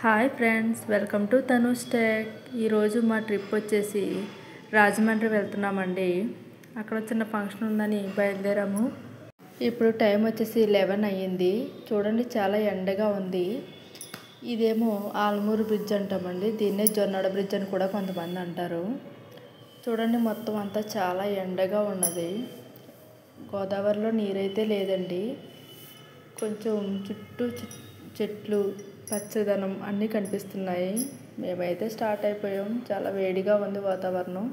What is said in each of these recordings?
Hi friends, welcome to Tanu's tech. ఈరోజు మా trip వచ్చేసి రాజమండ్రి వెళ్తున్నామండి. అక్కడ చిన్న ఫంక్షన్ ఉందని బయలుదేరాము. ఇప్పుడు టైం వచ్చేసి 11 అయ్యింది. చూడండి, చాలా ఎండగా ఉంది. ఇదేమో ఆల్మూరు బ్రిడ్జ్ అంటామండి. దీన్నే జొన్నాడ బ్రిడ్జ్ అని కూడా కొంతమంది అంటారు. చూడండి, మొత్తం అంతా చాలా ఎండగా ఉన్నది. గోదావరిలో నీరైతే లేదండి. కొంచెం చుట్టూ చెట్లు, పచ్చదనం అన్నీ కనిపిస్తున్నాయి. మేమైతే స్టార్ట్ అయిపోయాం. చాలా వేడిగా ఉంది వాతావరణం.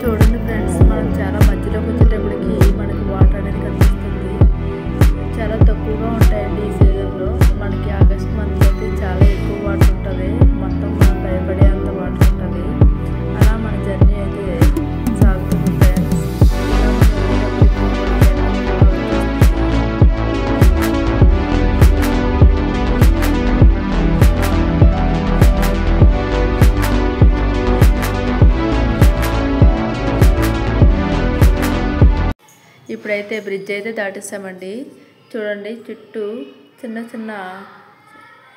చూడండి ఫ్రెండ్స్, మనం చాలా మధ్యలోకి వచ్చేటప్పటికి మనకి వాటర్ అనేది కనిపిస్తుంది. చాలా తక్కువగా ఉంటాయండి ఈ సీజన్లో. మనకి ఆగస్ట్ మంత్లో అయితే చాలా ఎక్కువ వాటర్ ఉంటుంది. మొత్తం మనం భయపడే అంత వాటర్ ఉంటుంది. అలా మన జర్నీ అయితే సాగుతుంది ఫ్రెండ్స్. ఇప్పుడైతే బ్రిడ్జ్ అయితే దాటిస్తామండి. చూడండి, చుట్టూ చిన్న చిన్న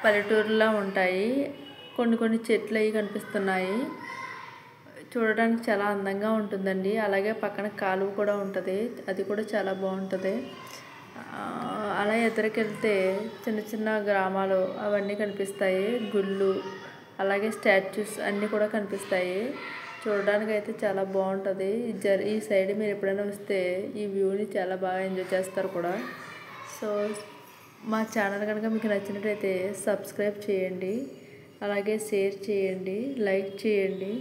పల్లెటూరులా ఉంటాయి. కొన్ని చెట్లు అవి కనిపిస్తున్నాయి. చూడడానికి చాలా అందంగా ఉంటుందండి. అలాగే పక్కన కాలువ కూడా ఉంటుంది. అది కూడా చాలా బాగుంటుంది. అలా ఎదురుకెళ్తే చిన్న చిన్న గ్రామాలు అవన్నీ కనిపిస్తాయి. గుళ్ళు, అలాగే స్టాచ్యూస్ అన్నీ కూడా కనిపిస్తాయి. చూడడానికి అయితే చాలా బాగుంటుంది. ఈ సైడ్ మీరు ఎప్పుడైనా వస్తే ఈ వ్యూని చాలా బాగా ఎంజాయ్ చేస్తారు కూడా. సో మా ఛానల్ కనుక మీకు నచ్చినట్లయితే సబ్స్క్రైబ్ చేయండి, అలాగే షేర్ చేయండి, లైక్ చేయండి.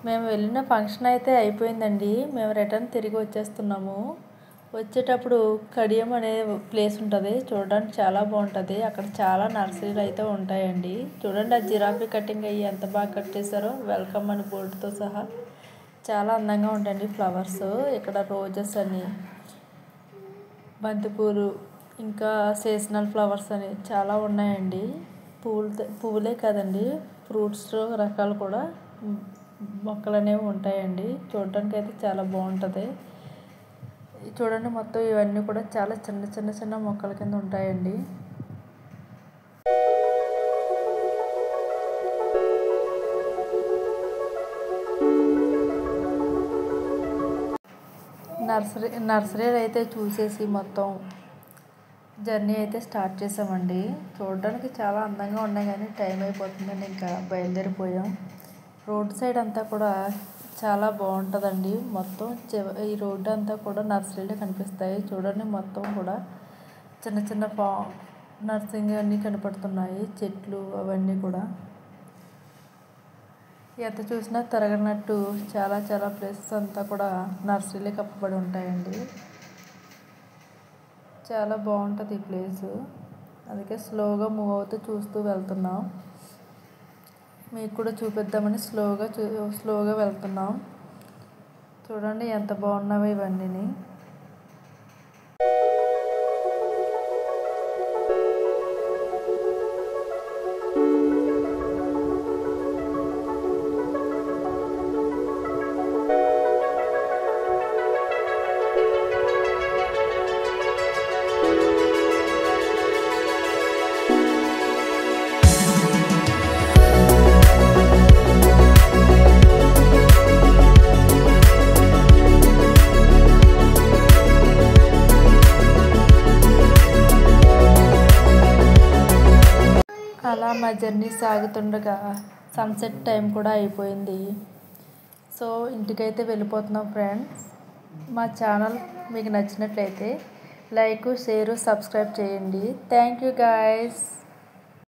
మేము వెళ్ళిన ఫంక్షన్ అయితే అయిపోయిందండి. మేము రిటర్న్ తిరిగి వచ్చేస్తున్నాము. వచ్చేటప్పుడు కడియం అనే ప్లేస్ ఉంటుంది. చూడడానికి చాలా బాగుంటుంది. అక్కడ చాలా నర్సరీలు అయితే ఉంటాయండి. చూడండి, ఆ జిరాఫీ కటింగ్ అయ్యి ఎంత బాగా కట్ చేశారో, వెల్కమ్ అని బోర్డుతో సహా. చాలా అందంగా ఉంటాయండి ఫ్లవర్స్. ఇక్కడ రోజెస్ అని, బంతిపూలు, ఇంకా సీజనల్ ఫ్లవర్స్ అని చాలా ఉన్నాయండి. పువ్వులే కాదండి, ఫ్రూట్స్ రకాలు కూడా మొక్కలు అనేవి ఉంటాయండి. చూడడానికి అయితే చాలా బాగుంటుంది. చూడండి, మొత్తం ఇవన్నీ కూడా చాలా చిన్న మొక్కల కింద ఉంటాయండి. నర్సరీలు అయితే చూసేసి మొత్తం జర్నీ అయితే స్టార్ట్ చేసామండి. చూడడానికి చాలా అందంగా ఉన్నాయి, కానీ టైం అయిపోతుందని ఇంకా బయలుదేరిపోయాం. రోడ్ సైడ్ అంతా కూడా చాలా బాగుంటుందండి. మొత్తం ఈ రోడ్డు అంతా కూడా నర్సరీలే కనిపిస్తాయి. చూడండి, మొత్తం కూడా చిన్న నర్సింగ్ అన్నీ కనపడుతున్నాయి. చెట్లు అవన్నీ కూడా ఎంత చూసినా తిరగనట్టు చాలా ప్లేసెస్ అంతా కూడా నర్సరీలే కప్పబడి ఉంటాయండి. చాలా బాగుంటుంది ఈ ప్లేసు. అందుకే స్లోగా మూవ్ అవుతూ చూస్తూ వెళ్తున్నాం. మీకు కూడా చూపిద్దామని స్లోగా వెళ్తున్నాం. చూడండి, ఎంత బాగున్నావో ఇవన్నీ. అలా మా జర్నీ సాగుతుండగా సన్సెట్ టైం కూడా అయిపోయింది. సో ఇంటికైతే వెళ్ళిపోతున్నాం ఫ్రెండ్స్. మా ఛానల్ మీకు నచ్చినట్లయితే లైక్, షేర్, సబ్స్క్రైబ్ చేయండి. Thank you guys.